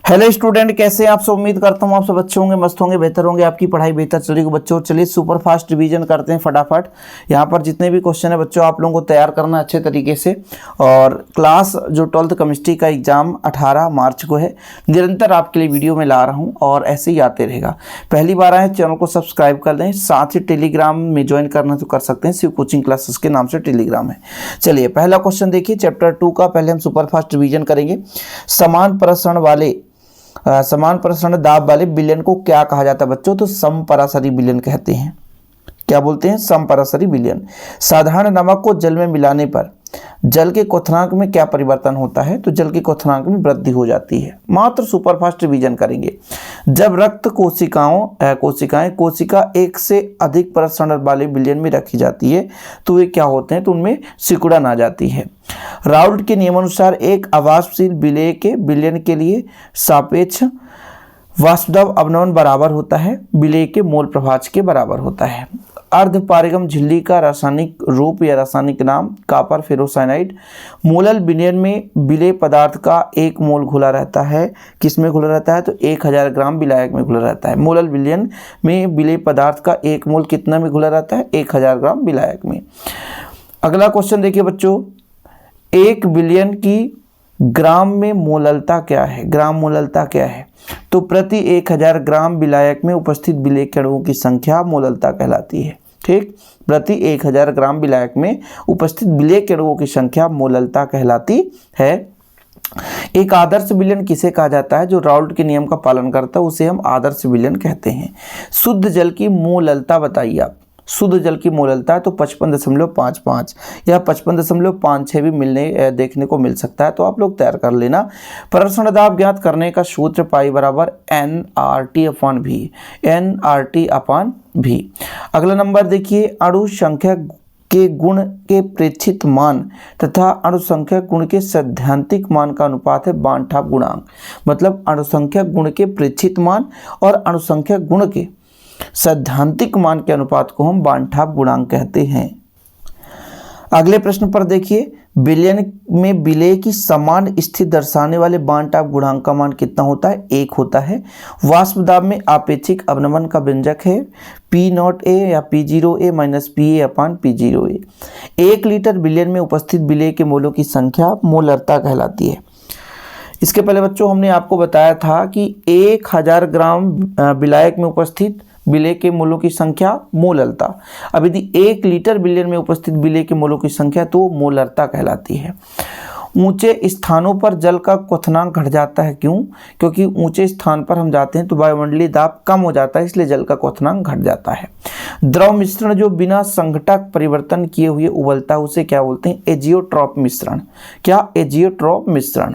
Hello student, कैसे हैं आप सब। उम्मीद करता हूँ आप सब अच्छे होंगे, मस्त होंगे, बेहतर होंगे, आपकी पढ़ाई बेहतर चल रही है बच्चों। चलिए सुपर फास्ट रिवीजन करते हैं फटाफट। यहाँ पर जितने भी क्वेश्चन है बच्चों आप लोगों को तैयार करना अच्छे तरीके से। और क्लास जो 12th केमिस्ट्री का एग्जाम 18 मार्च को है, निरंतर आपके लिए वीडियो में ला रहा हूँ और ऐसे ही आते रहेगा। पहली बार आए चैनल को सब्सक्राइब कर दें, साथ ही टेलीग्राम में ज्वाइन करना तो कर सकते हैं, शिव कोचिंग क्लासेस के नाम से टेलीग्राम है। चलिए पहला क्वेश्चन देखिए, चैप्टर 2 का पहले हम सुपर फास्ट रिवीजन करेंगे। समान प्रसरण दाब वाले विलयन को क्या कहा जाता है बच्चों? तो समपराशरी विलयन कहते हैं। क्या बोलते हैं? समपराशरी विलयन। साधारण नमक को जल में मिलाने पर जल के क्वथनांक में क्या परिवर्तन होता है? तो जल के क्वथनांक में वृद्धि हो जाती है। मात्र सुपरफास्ट रिवीजन करेंगे। जब रक्त कोशिका एक से अधिक प्रसरण वाले विलयन में रखी जाती है तो वे क्या होते हैं? तो उनमें सिकुड़न आ जाती है। राउल्ट के नियमानुसार एक अवाष्पशील विलेय के विलयन के लिए सापेक्ष वाष्पदाब अवनमन बराबर होता है विलेय के मोल प्रभाज के बराबर होता है। अर्धपारगम झिल्ली का रासायनिक रूप या रासायनिक नाम कॉपर फेरोसाइनाइड। मोलल विलयन में विलेय पदार्थ का 1 मोल घुला रहता है। किस में घुला रहता है? तो 1000 ग्राम विलायक में घुला रहता है। मोलल विलयन में विलेय पदार्थ का 1 मोल कितना में घुला रहता है? 1000 ग्राम विलायक में। अगला क्वेश्चन देखिए बच्चों, एक विलयन की ग्राम में मोललता क्या है? ग्राम मोललता क्या है? तो प्रति 1000 ग्राम विलायक में उपस्थित विलेय के अणुओं की संख्या मोललता कहलाती है। ठीक, प्रति 1000 ग्राम विलायक में उपस्थित विलेय के अणुओं की संख्या मोललता कहलाती है। एक आदर्श विलयन किसे कहा जाता है? जो राउल्ट के नियम का पालन करता है उसे हम आदर्श विलयन कहते हैं। शुद्ध जल की मोललता बताइए आप। शुद्ध जल की मोललता है तो 55.55 या 55.56 भी देखने को मिल सकता है, तो आप लोग तैयार कर लेना। प्रसरण दाब ज्ञात करने का सूत्र पाई बराबर nRT/V। nRT/V। अगला नंबर देखिए, अणु संख्या के गुण के प्रेक्षित मान तथा अणुसंख्या गुण के सैद्धांतिक मान का अनुपात है बांड-ठाप गुणांक। मतलब अणुसंख्या गुण के प्रेक्षित मान और अणुसंख्या गुण के सैद्धांतिक मान के अनुपात को हम बांड-ठाप गुणांक कहते हैं। अगले प्रश्न पर देखिए, विलयन में विलेय की समान स्थिति दर्शाने वाले बांड-ठाप गुणांक का मान कितना होता है? 1 होता है। वाष्प दाब में आपेक्षिक अवनमन का व्यंजक है P0A या P0A माइनस PA/P0A। 1 लीटर विलयन में उपस्थित विलेय के मोलों की संख्या मोलरता कहलाती है। इसके पहले बच्चों हमने आपको बताया था कि 1000 ग्राम विलायक में उपस्थित विलेय के मोलों की संख्या मोललता। अब यदि 1 लीटर विलयन में उपस्थित विलेय के मोलों की संख्या तो मोलरता कहलाती है। ऊंचे स्थानों पर जल का क्वथनांक घट जाता है। क्यों? क्योंकि ऊंचे स्थान पर हम जाते हैं तो वायुमंडलीय दाब कम हो जाता है, इसलिए जल का क्वथनांक घट जाता है। द्रव मिश्रण जो बिना संघटक परिवर्तन किए हुए उबलता है उसे क्या बोलते हैं? एजियोट्रॉप मिश्रण। क्या? एजियोट्रॉप मिश्रण।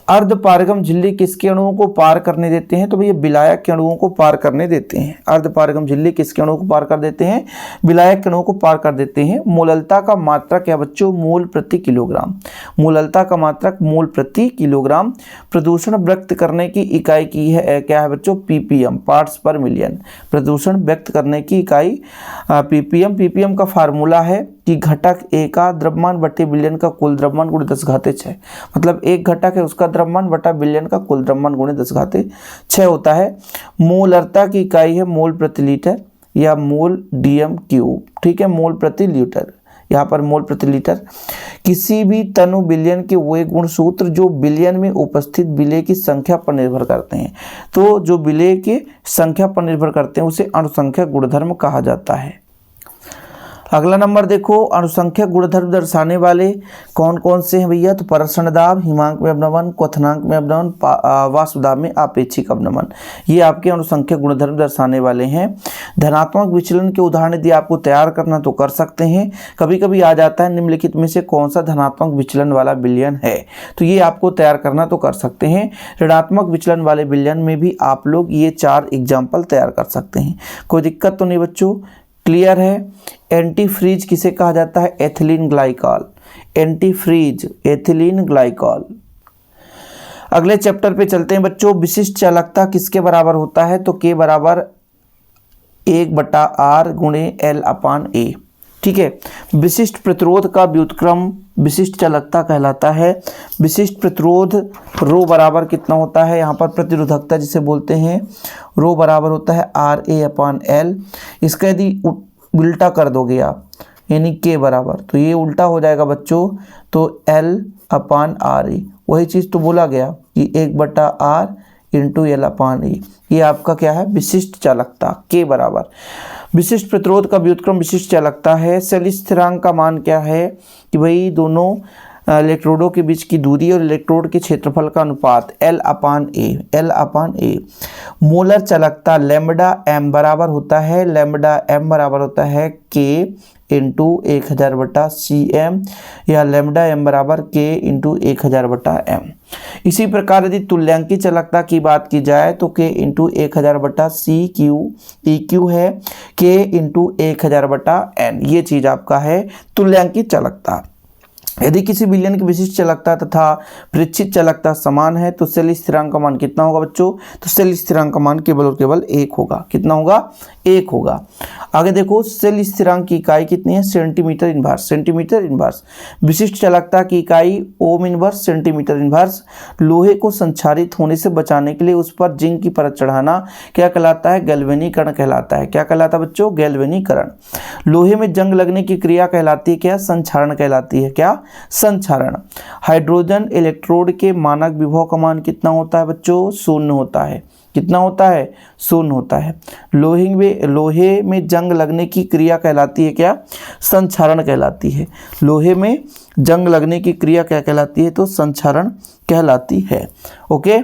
अर्धपारगम झिल्ली किसके अणुओं को पार करने देते हैं? तो भैया विलायक के अणुओं को पार करने देते हैं। अर्धपारगम झिल्ली किसके अणुओं को पार कर देते हैं? विलायक के अणुओं को पार कर देते हैं। मोललता का मात्रक क्या बच्चों? मोल प्रति किलोग्राम। मोललता का मात्रक मोल प्रति किलोग्राम। प्रदूषण व्यक्त करने की इकाई की है क्या है बच्चों? ppm, पार्ट्स पर मिलियन। प्रदूषण व्यक्त करने की इकाई ppm का फार्मूला है कि घटक A का द्रव्यमान बटे विलयन का कुल द्रव्यमान गुणे 10⁻6। मतलब एक घटक है उसका द्रव्यमान बटा विलयन का कुल द्रव्यमान गुणे 10⁻6 होता है। मोलरता की इकाई है मोल प्रति लीटर या मोल DM³। ठीक है, मोल प्रति लीटर, यहाँ पर मोल प्रति लीटर। किसी भी तनु विलयन के वे गुण सूत्र जो विलयन में उपस्थित विलेय की संख्या पर निर्भर करते हैं। तो जो विलेय की संख्या पर निर्भर करते हैं उसे अणुसंख्या गुणधर्म कहा जाता है। अगला नंबर देखो, अणुसंख्या गुणधर्म दर्शाने वाले कौन कौन से हैं भैया? तो प्रसरण दाब, हिमांक में अवनमन, क्वथनांक में अवनमन, वाष्प दाब में आपेक्षिक अवनमन, ये आपके अणुसंख्या गुणधर्म दर्शाने वाले हैं। धनात्मक विचलन के उदाहरण यदि आपको तैयार करना तो कर सकते हैं। कभी कभी आ जाता है निम्नलिखित में से कौन सा धनात्मक विचलन वाला विलयन है, तो ये आपको तैयार करना तो कर सकते हैं। ऋणात्मक विचलन वाले विलयन में भी आप लोग ये 4 एग्जाम्पल तैयार कर सकते हैं। कोई दिक्कत तो नहीं बच्चों? क्लियर है। एंटीफ्रीज किसे कहा जाता है? Ethylene glycol. Antifreeze ethylene glycol. अगले चैप्टर पे चलते हैं बच्चों। विशिष्ट चालकता किसके बराबर होता है? तो K बराबर 1/R गुणे L/A। ठीक है। विशिष्ट प्रतिरोध का व्युत्क्रम विशिष्ट चालकता कहलाता है। विशिष्ट प्रतिरोध रो बराबर कितना होता है, यहाँ पर प्रतिरोधकता जिसे बोलते हैं, रो बराबर होता है RA/L। इसका यदि उल्टा कर दोगे आप, यानी K बराबर, तो ये उल्टा हो जाएगा बच्चों, तो L/RA। वही चीज़ तो बोला गया कि 1/R इंटू L/A। ये आपका क्या है, विशिष्ट चालकता K बराबर। विशिष्ट प्रतिरोध का व्युत्क्रम विशिष्ट चालकता है। सेल स्थिरांक का मान क्या है कि भाई दोनों इलेक्ट्रोडों के बीच की दूरी और इलेक्ट्रोड के क्षेत्रफल का अनुपात L/A। मोलर चालकता लैम्बडा m बराबर होता है, लैम्बडा m बराबर होता है K इंटू 1000/cm, या लैम्बडा m बराबर K इंटू 1000/m। इसी प्रकार यदि तुल्यांकी चालकता की बात की जाए तो K इंटू 1000/CQ EQ है, K इंटू 1000/N। ये चीज़ आपका है तुल्यांकी चालकता। यदि किसी विलयन की विशिष्ट चालकता तथा प्रेक्षित चालकता समान है तो सेल स्थिरांक का मान कितना होगा बच्चों, तो सेल स्थिरांक का मान केवल और केवल 1 होगा। कितना होगा, 1 होगा। आगे देखो, सेल स्थिरांक की इकाई कितनी है, सेंटीमीटर इनवर्स। Centimetre inverse. विशिष्ट चालकता की इकाई ओम इनवर्स सेंटीमीटर इनवर्स। लोहे को संक्षारित होने से बचाने के लिए उस पर जिंक की परत चढ़ाना क्या कहलाता है, गैल्वेनीकरण कहलाता है। क्या कहलाता है बच्चों, गैल्वेनीकरण। लोहे में जंग लगने की क्रिया कहलाती है क्या, संक्षारण कहलाती है। क्या, संक्षारण। हाइड्रोजन इलेक्ट्रोड के मानक विभव का मान कितना होता है बच्चों, 0 होता है। कितना होता है, 0 होता है। लोहे में जंग लगने की क्रिया कहलाती है क्या, संक्षारण कहलाती है। लोहे में जंग लगने की क्रिया क्या कहलाती है, तो संक्षारण कहलाती है। ओके।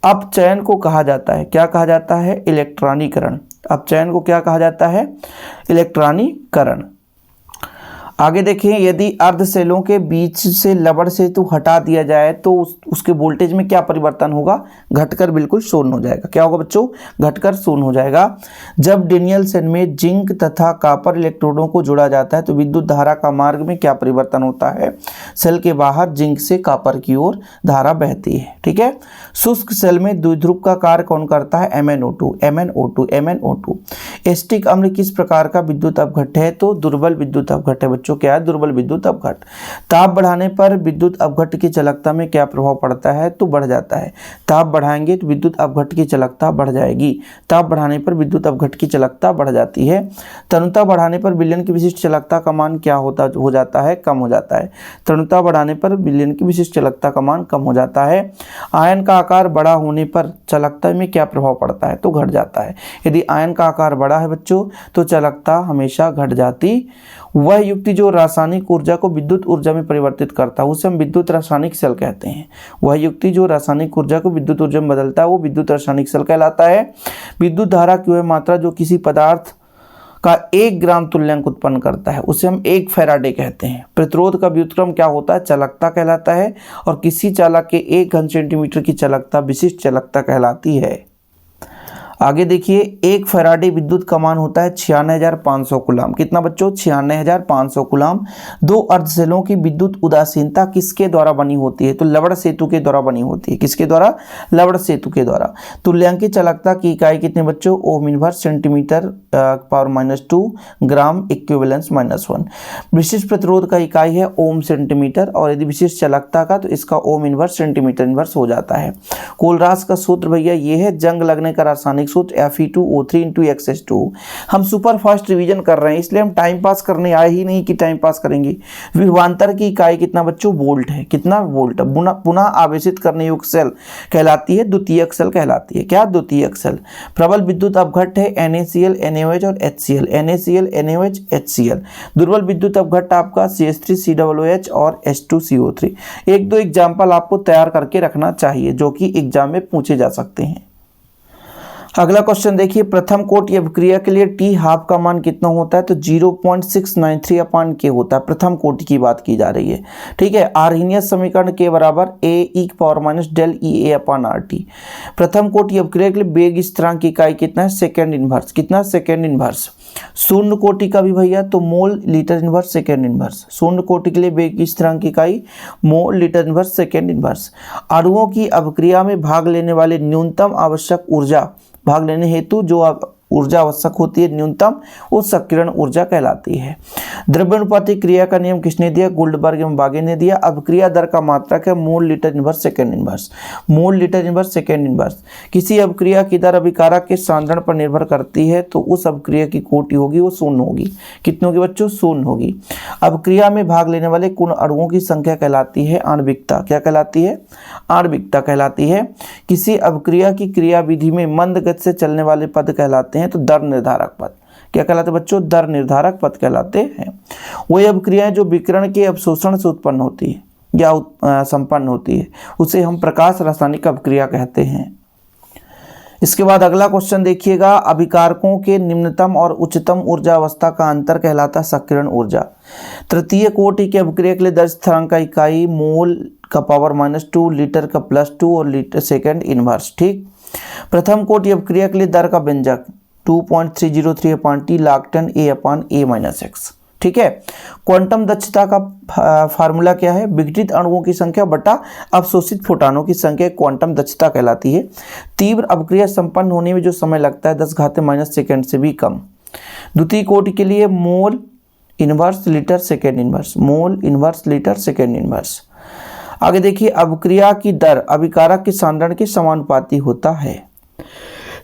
अपचयन को कहा जाता है, क्या कहा जाता है, इलेक्ट्रॉनीकरण। अपचयन को क्या कहा जाता है, इलेक्ट्रॉनीकरण। आगे देखें, यदि अर्ध सेलों के बीच से लवण सेतु हटा दिया जाए तो उसके वोल्टेज में क्या परिवर्तन होगा, घटकर बिल्कुल शून्य हो जाएगा। क्या होगा बच्चों, घटकर शून्य हो जाएगा। जब डेनियल सेल में जिंक तथा कॉपर इलेक्ट्रोडों को जोड़ा जाता है तो विद्युत धारा का मार्ग में क्या परिवर्तन होता है, सेल के बाहर जिंक से कॉपर की ओर धारा बहती है। ठीक है। शुष्क सेल में द्विध्रुव का कार्य कौन करता है, MnO2। एसिटिक अम्ल किस प्रकार का विद्युत अपघट्ट है, तो दुर्बल विद्युत अपघट्ट है बच्चों। क्या है, दुर्बल विद्युत अपघट्ट। ताप बढ़ाने पर विद्युत अपघट्ट की चालकता में क्या प्रभाव पड़ता है, तो बढ़ जाता है। ताप बढ़ाएंगे तो विद्युत अपघट्ट की चालकता बढ़ जाएगी। ताप बढ़ाने पर विद्युत अपघट्ट की चालकता बढ़ जाती है। तनुता बढ़ाने पर विलयन की विशिष्ट चालकता का मान क्या हो जाता है, कम हो जाता है। तनुता बढ़ाने पर विलयन की विशिष्ट चालकता का मान कम हो जाता है। आयन का आकार बड़ा होने पर चालकता में क्या प्रभाव पड़ता है, तो घट जाता है। यदि आयन का आकार बड़ा है बच्चों तो चालकता हमेशा घट जाती। वह युक्ति जो रासायनिक ऊर्जा को विद्युत ऊर्जा में परिवर्तित करता है उसे हम विद्युत रासायनिक सेल कहते हैं। वह युक्ति जो रासायनिक ऊर्जा को विद्युत ऊर्जा में बदलता है वो विद्युत रासायनिक सेल कहलाता है। विद्युत धारा की वह मात्रा जो किसी पदार्थ का 1 ग्राम तुल्यांक उत्पन्न करता है उसे हम 1 फैराडे कहते हैं। प्रतिरोध का व्युत्क्रम क्या होता है, चालकता कहलाता है। और किसी चालक के 1 घन सेंटीमीटर की चालकता विशिष्ट चालकता कहलाती है। आगे देखिए, 1 फैराडे विद्युत का मान होता है 96,500 कूलाम। कितना बच्चों, 96,500 कूलाम। 2 अर्धसेलों की विद्युत उदासीनता किसके द्वारा बनी होती है, तो लवण सेतु के द्वारा बनी होती है। किसके द्वारा, लवण सेतु के द्वारा। तुल्यांकी चालकता की इकाई कितने बच्चों, ओम इनवर्स सेंटीमीटर पावर -2 ग्राम इक्विवेलेंस -1। विशिष्ट प्रतिरोध का इकाई है ओम सेंटीमीटर, और यदि विशिष्ट चालकता का तो इसका ओम इनवर्स सेंटीमीटर इनवर्स हो जाता है। कोलरास का सूत्र भैया ये है, जंग लगने का रासायनिक सूत्र Fe2O3 × हम सुपर फास्ट रिवीजन कर रहे हैं इसलिए हम टाइम पास करने आए ही नहीं कि टाइम पास करेंगे। विभवांतर की इकाई कितना बच्चों, वोल्ट है। कितना, वोल्ट। पुनः आवेशित करने योग्य सेल कहलाती है द्वितीयक सेल कहलाती है। क्या, द्वितीयक सेल। प्रबल विद्युत अपघट्ट है NaCl NaOH और HCl। NaCl NaOH HCl। दुर्बल विद्युत अपघट्ट आपका CH3COOH और H2CO3। 1-2 एग्जाम्पल आपको तैयार करके रखना चाहिए जो कि एग्जाम में पूछे जा सकते हैं। अगला क्वेश्चन देखिए, प्रथम कोटि अभिक्रिया के लिए T हाफ का मान कितना होता है, तो 0.693/K होता है। प्रथम कोटि की बात की जा रही है। ठीक है। आर्हीनियस समीकरण के बराबर AE⁻∆EA/RT। प्रथम कोटि अभिक्रिया के लिए वेग स्थिरांक की इकाई कितना है, सेकेंड इनवर्स। कितना, सेकेंड इनवर्स। शून्य कोटि का भी भैया तो mole litre inverse second inverse. शून्य कोटि के लिए वेग स्थिरांक की इकाई mole litre inverse second inverse. अणुओं की अभिक्रिया में भाग लेने वाले न्यूनतम आवश्यक ऊर्जा, भाग लेने हेतु जो ऊर्जा आवश्यक होती है न्यूनतम, उस सक्रियण ऊर्जा कहलाती है। द्रव्यानुपाती क्रिया का नियम किसने दिया? गोल्डबर्ग एवं बागे ने दिया। अभिक्रिया दर का मात्रक है mole litre inverse second inverse. Mole litre inverse second inverse. किसी अभिक्रिया की दर अभिकारक के सांद्रण पर निर्भर करती है तो उस अभिक्रिया की कोटि होगी वो शून्य होगी। कितनी होगी बच्चों? शून्य होगी। अभिक्रिया में भाग लेने वाले कुल अणुओं की संख्या कहलाती है आणविकता। क्या कहलाती है? आणविकता कहलाती है। किसी अभिक्रिया की क्रियाविधि में मंद गति से चलने वाले पद कहलाते हैं तो दर निर्धारक पद। क्या कहलाते हैं बच्चों? दर निर्धारक पद कहलाते हैं। वही अभिक्रियाएं जो विकिरण के अवशोषण से उत्पन्न होती है या संपन्न होती है उसे हम प्रकाश रासायनिक अभिक्रिया कहते हैं। इसके बाद अगला क्वेश्चन देखिएगा, अभिकारकों के निम्नतम और उच्चतम ऊर्जा अवस्था का अंतर कहलाता है सक्रियण ऊर्जा। तृतीय कोटि के अभिक्रिया के लिए दर्ज स्थिरांक का इकाई मोल का पावर -2, लीटर का +2 और लीटर सेकेंड इनवर्स। ठीक। प्रथम कोटि अभिक्रिया के लिए दर का व्यंजक 2.303/T log 10 A/A-x। ठीक है। क्वांटम दक्षता का फार्मूला क्या है? विघटित अणुओं की संख्या बटा अवशोषित फोटॉनों की संख्या क्वांटम दक्षता कहलाती है। तीव्र अभिक्रिया संपन्न होने में जो समय लगता है 10⁻⁻ सेकेंड से भी कम। द्वितीय कोटि के लिए mole inverse litre second inverse. Mole inverse litre second inverse. आगे देखिए, अभिक्रिया की दर अभिकारक के सांद्रण के समानुपाती होता है।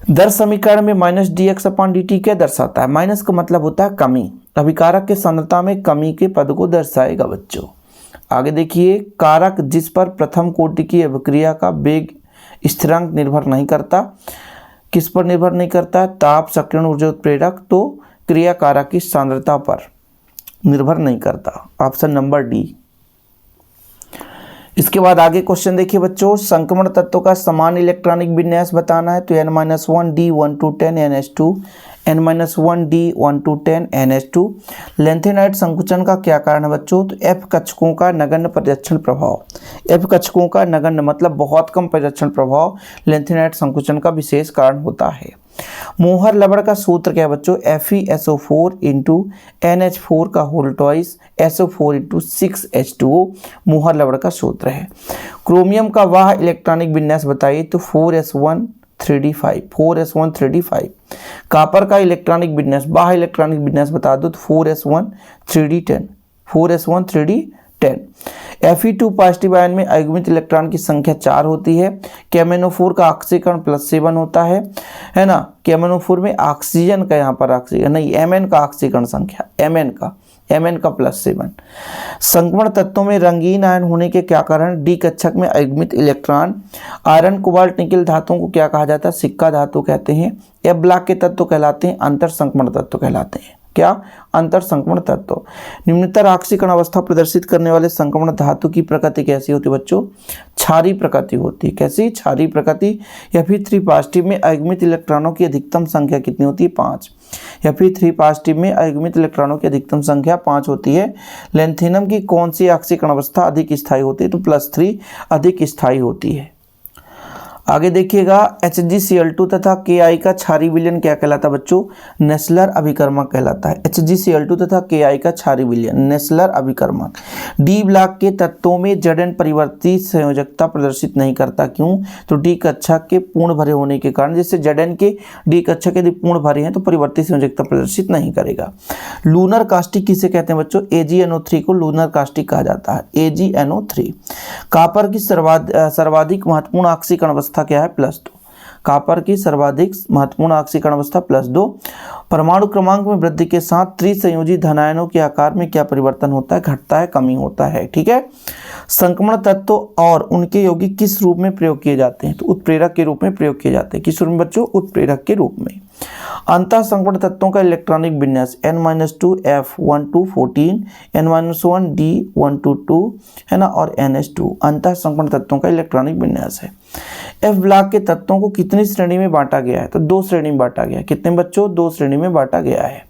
दर समीकरण में -dx/dt क्या दर्शाता है? माइनस का मतलब होता है कमी। अभिकारक के सांद्रता में कमी के पद को दर्शाएगा बच्चों। आगे देखिए, कारक जिस पर प्रथम कोटि की अभिक्रिया का वेग स्थिरांक निर्भर नहीं करता। किस पर निर्भर नहीं करता? ताप, सक्रियण ऊर्जा उत्प्रेरक। तो क्रिया कारक की सांद्रता पर निर्भर नहीं करता। Option number D. इसके बाद आगे क्वेश्चन देखिए बच्चों, संक्रमण तत्वों का समान इलेक्ट्रॉनिक विन्यास बताना है तो n-1d 1 to 10 NH2, n-1d 1 to 10 NH2। Lanthanide संकुचन का क्या कारण है बच्चों? तो F कक्षकों का नगण्य परिरक्षण प्रभाव। F कक्षकों का नगण्य मतलब बहुत कम परिरक्षण प्रभाव लेंथेनाइट संकुचन का विशेष कारण होता है। मोहर लवण का सूत्र क्या है बच्चों? FeSO4 × NH4 का होल ट्वाइस SO4 × 6H2O मोहर लवण का सूत्र है। क्रोमियम का वाह इलेक्ट्रॉनिक विन्यास बताइए तो 4s1 3d5। कॉपर का इलेक्ट्रॉनिक विन्यास बाह्य इलेक्ट्रॉनिक विन्यास बता दो तो 4s1 3d10। Fe2 positive ion में अयुग्मित इलेक्ट्रॉन की संख्या 4 होती है। KMnO4 का ऑक्सीकरण +7 होता है ना। KMnO4 में ऑक्सीजन का यहाँ पर ऑक्सीजन नहीं, Mn का ऑक्सीकरण संख्या Mn का +7। संक्रमण तत्वों में रंगीन आयन होने के क्या कारण? डी कक्षक में अयुग्मित इलेक्ट्रॉन। आयरन, कोबाल्ट, निकेल धातुओं को क्या कहा जाता है? सिक्का धातु कहते हैं। F ब्लॉक के तत्व कहलाते हैं अंतर संक्रमण तत्व कहलाते हैं। क्या? अंतर संक्रमण तत्व। निम्नतर ऑक्सीकरण अवस्था प्रदर्शित करने वाले संक्रमण धातु की प्रकृति कैसी होती है बच्चों? क्षारीय प्रकृति होती है। कैसी? क्षारीय प्रकृति। Fe3 पॉजिटिव में अयुग्मित इलेक्ट्रॉनों की अधिकतम संख्या कितनी होती है? 5। Fe3 पॉजिटिव में अयुग्मित इलेक्ट्रॉनों की अधिकतम संख्या 5 होती है। लेंथेनम की कौन सी ऑक्सीकरण अवस्था अधिक स्थायी होती है? तो +3 अधिक स्थायी होती है। आगे देखिएगा, HgCl2 तथा Ki का क्षारीय विलयन क्या कहलाता है बच्चों? नेस्लर अभिकर्मक कहलाता है। HgCl2 तथा Ki का क्षारीय विलयन नेस्लर अभिकर्मक। डी ब्लॉक के तत्वों में Zn परिवर्ती संयोजकता प्रदर्शित नहीं करता। क्यों? तो डी कक्षक के पूर्ण भरे होने के कारण। जैसे Zn के डी कक्षक यदि पूर्ण भरे हैं तो परिवर्ती संयोजकता प्रदर्शित नहीं करेगा। लूनर कास्टिक किसे कहते हैं बच्चों? AgNO3 को लूनर कास्टिक कहा जाता है। AgNO3। कॉपर की सर्वाधिक महत्वपूर्ण ऑक्सीकरण अवस्था क्या है? +2। कॉपर की सर्वाधिक महत्वपूर्ण ऑक्सीकरण अवस्था +2। परमाणु क्रमांक में वृद्धि के साथ त्रिसंयोजी धनायनों के आकार में क्या परिवर्तन होता है? घटता है, कमी होता है। ठीक है। संक्रमण तत्व और उनके यौगिक किस रूप में प्रयोग किए जाते हैं? तो उत्प्रेरक के रूप में प्रयोग किए जाते हैं। किस रूप में बच्चों? उत्प्रेरक के रूप में। अंतः संक्रमण तत्वों का इलेक्ट्रॉनिक विन्यास n-2 F1 to 14, n-1 D 1 to 2 है ना, और NH2 अंतः संक्रमण तत्वों का इलेक्ट्रॉनिक विन्यास है। F ब्लॉक के तत्वों को कितनी श्रेणी में बांटा गया है? तो 2 श्रेणी में बांटा गया है। कितने बच्चों? 2 श्रेणी में बांटा गया है।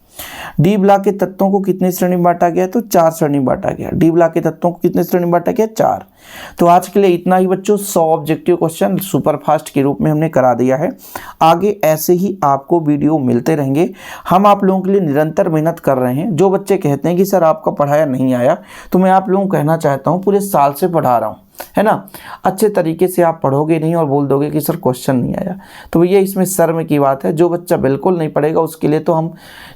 डी ब्लॉक के तत्वों को कितनी श्रेणी में बांटा गया? तो 4 श्रेणी में बांटा गया। डी ब्लॉक के तत्वों को कितने श्रेणी में बांटा गया? 4। तो आज के लिए इतना ही बच्चों। 100 ऑब्जेक्टिव क्वेश्चन सुपरफास्ट के रूप में हमने करा दिया है। आगे ऐसे ही आपको वीडियो मिलते रहेंगे। हम आप लोगों के लिए निरंतर मेहनत कर रहे हैं। जो बच्चे कहते हैं कि सर आपका पढ़ाया नहीं आया, तो मैं आप लोगों को कहना चाहता हूँ पूरे साल से पढ़ा रहा हूँ। है ना। अच्छे तरीके से आप पढ़ोगे नहीं और बोल दोगे कि सर क्वेश्चन नहीं आया, तो भैया इसमें शर्म की बात है। जो बच्चा बिल्कुल नहीं पढ़ेगा उसके लिए तो हम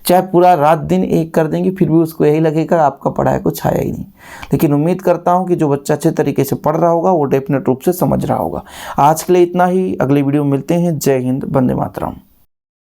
चाहे पूरा रात दिन एक कर देंगे, फिर भी उसको यही लगेगा आपका पढ़ाया कुछ आया ही नहीं। लेकिन उम्मीद करता हूँ कि जो बच्चा अच्छे तरीके से पढ़ रहा होगा वो डेफिनेट रूप से समझ रहा होगा। आज के लिए इतना ही, अगली वीडियो में मिलते हैं। जय हिंद, वंदे मातरम।